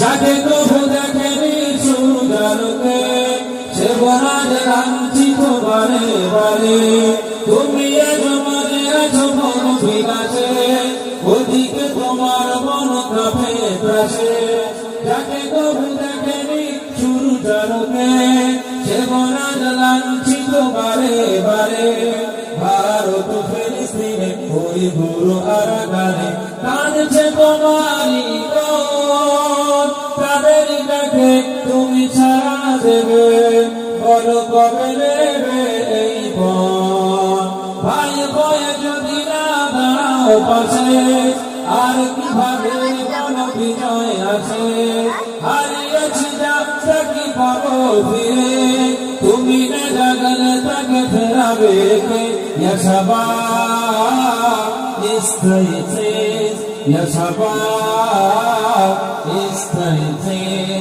যাকে কবু দেখেনি সূর্যালোকে সে বনাজ লাঞ্ছিত বারে বারে তুমি আজ মাঝে আছো মন বিলাসে ওদিকে তোমার মন কাঁপে ত্রাসে যাকে কবু দেখেনি সূর্যালোকে সে বনাজ লাঞ্ছিত বারে বারে ভারত ফিলিস্তিনে ওই গুরু আরাকানে কাঁদছে তোমারই তাদের ডাকে তুমি ছাড়া দেবে বলো কবে নেবে এই বন ভাই বয়ে যদি না দাঁড়াও পাশে আর কিভাবে বলো বিজয় আছে হারিয়েছি যাত্রা কি পাবো ফিরে তুমি না জাগলে তাকে ফেরাবে কে Yashabah ist